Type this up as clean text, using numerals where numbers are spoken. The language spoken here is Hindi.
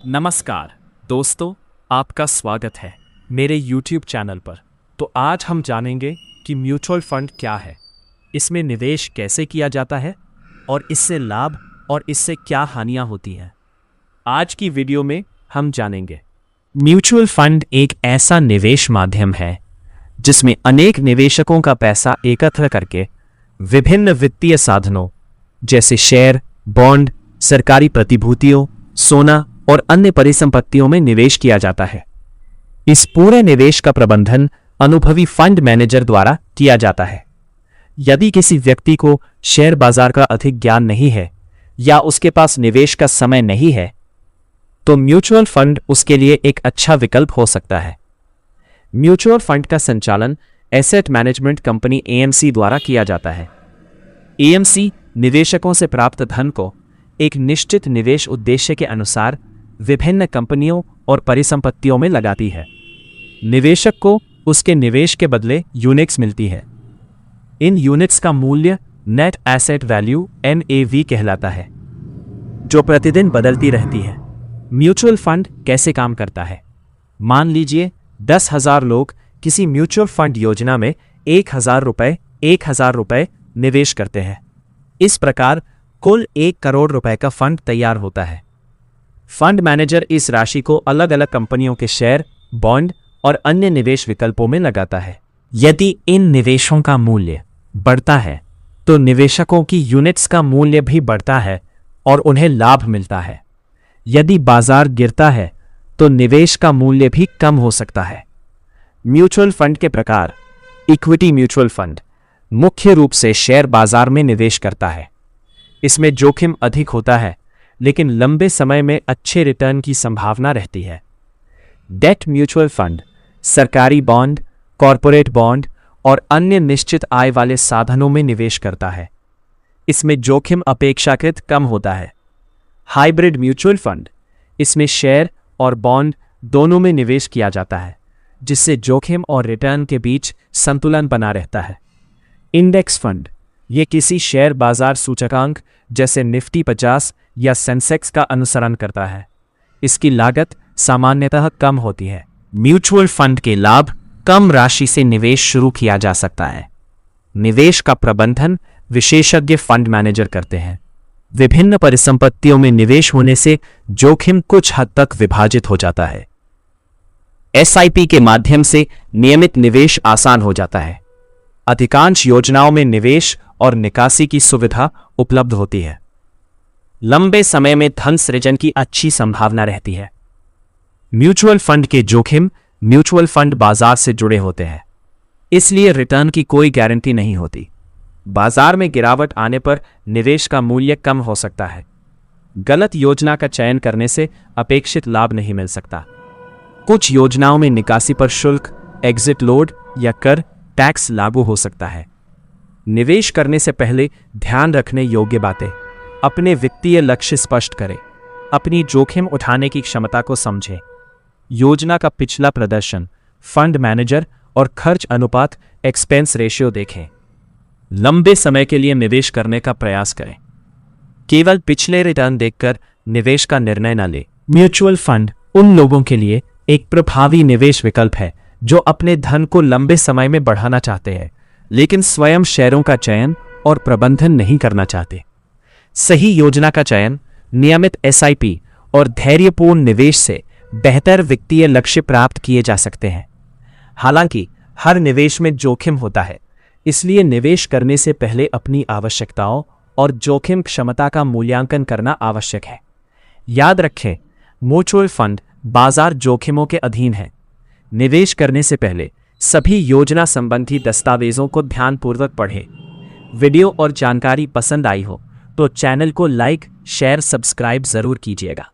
नमस्कार दोस्तों, आपका स्वागत है मेरे YouTube चैनल पर। तो आज हम जानेंगे कि म्यूचुअल फंड क्या है, इसमें निवेश कैसे किया जाता है और इससे लाभ और इससे क्या हानियां होती हैं। आज की वीडियो में हम जानेंगे। म्यूचुअल फंड एक ऐसा निवेश माध्यम है जिसमें अनेक निवेशकों का पैसा एकत्र करके विभिन्न वित्तीय साधनों जैसे शेयर, बॉन्ड, सरकारी प्रतिभूतियों, सोना और अन्य परिसंपत्तियों में निवेश किया जाता है। इस पूरे निवेश का प्रबंधन अनुभवी फंड मैनेजर द्वारा किया जाता है। यदि किसी व्यक्ति को शेयर बाजार का अधिक ज्ञान नहीं है या उसके पास निवेश का समय नहीं है, तो म्यूचुअल फंड उसके लिए एक अच्छा विकल्प हो सकता है। म्यूचुअल फंड का संचालन एसेट मैनेजमेंट कंपनी एएमसी द्वारा किया जाता है। एएमसी निवेशकों से प्राप्त धन को एक निश्चित निवेश उद्देश्य के अनुसार विभिन्न कंपनियों और परिसंपत्तियों में लगाती है। निवेशक को उसके निवेश के बदले यूनिट्स मिलती है। इन यूनिट्स का मूल्य नेट एसेट वैल्यू NAV कहलाता है, जो प्रतिदिन बदलती रहती है। म्यूचुअल फंड कैसे काम करता है? मान लीजिए 10,000 लोग किसी म्यूचुअल फंड योजना में 1,000 रुपए निवेश करते हैं। इस प्रकार कुल 1 करोड़ रुपए का फंड तैयार होता है। फंड मैनेजर इस राशि को अलग अलग कंपनियों के शेयर, बॉन्ड और अन्य निवेश विकल्पों में लगाता है। यदि इन निवेशों का मूल्य बढ़ता है तो निवेशकों की यूनिट्स का मूल्य भी बढ़ता है और उन्हें लाभ मिलता है। यदि बाजार गिरता है तो निवेश का मूल्य भी कम हो सकता है। म्यूचुअल फंड के प्रकार। इक्विटी म्यूचुअल फंड मुख्य रूप से शेयर बाजार में निवेश करता है। इसमें जोखिम अधिक होता है, लेकिन लंबे समय में अच्छे रिटर्न की संभावना रहती है। डेट म्यूचुअल फंड सरकारी बॉन्ड, कॉरपोरेट बॉन्ड और अन्य निश्चित आय वाले साधनों में निवेश करता है। इसमें जोखिम अपेक्षाकृत कम होता है। हाइब्रिड म्यूचुअल फंड इसमें शेयर और बॉन्ड दोनों में निवेश किया जाता है, जिससे जोखिम और रिटर्न के बीच संतुलन बना रहता है। इंडेक्स फंड ये किसी शेयर बाजार सूचकांक जैसे निफ्टी 50 या सेंसेक्स का अनुसरण करता है। इसकी लागत सामान्यतः कम होती है। म्यूचुअल फंड के लाभ। कम राशि से निवेश शुरू किया जा सकता है। निवेश का प्रबंधन विशेषज्ञ फंड मैनेजर करते हैं। विभिन्न परिसंपत्तियों में निवेश होने से जोखिम कुछ हद तक विभाजित हो जाता है। SIP के माध्यम से नियमित निवेश आसान हो जाता है। अधिकांश योजनाओं में निवेश और निकासी की सुविधा उपलब्ध होती है। लंबे समय में धन सृजन की अच्छी संभावना रहती है। म्यूचुअल फंड के जोखिम। म्यूचुअल फंड बाजार से जुड़े होते हैं, इसलिए रिटर्न की कोई गारंटी नहीं होती। बाजार में गिरावट आने पर निवेश का मूल्य कम हो सकता है। गलत योजना का चयन करने से अपेक्षित लाभ नहीं मिल सकता। कुछ योजनाओं में निकासी पर शुल्क, एग्जिट लोड या कर टैक्स लागू हो सकता है। निवेश करने से पहले ध्यान रखने योग्य बातें। अपने वित्तीय लक्ष्य स्पष्ट करें। अपनी जोखिम उठाने की क्षमता को समझें। योजना का पिछला प्रदर्शन, फंड मैनेजर और खर्च अनुपात एक्सपेंस रेशियो देखें। लंबे समय के लिए निवेश करने का प्रयास करें। केवल पिछले रिटर्न देखकर निवेश का निर्णय न लें। म्यूचुअल फंड उन लोगों के लिए एक प्रभावी निवेश विकल्प है जो अपने धन को लंबे समय में बढ़ाना चाहते हैं, लेकिन स्वयं शेयरों का चयन और प्रबंधन नहीं करना चाहते। सही योजना का चयन, नियमित SIP और धैर्यपूर्ण निवेश से बेहतर वित्तीय लक्ष्य प्राप्त किए जा सकते हैं। हालांकि हर निवेश में जोखिम होता है, इसलिए निवेश करने से पहले अपनी आवश्यकताओं और जोखिम क्षमता का मूल्यांकन करना आवश्यक है। याद रखें, म्यूचुअल फंड बाजार जोखिमों के अधीन है। निवेश करने से पहले सभी योजना संबंधी दस्तावेजों को ध्यानपूर्वक पढ़ें। वीडियो और जानकारी पसंद आई हो तो चैनल को लाइक, शेयर, सब्सक्राइब जरूर कीजिएगा।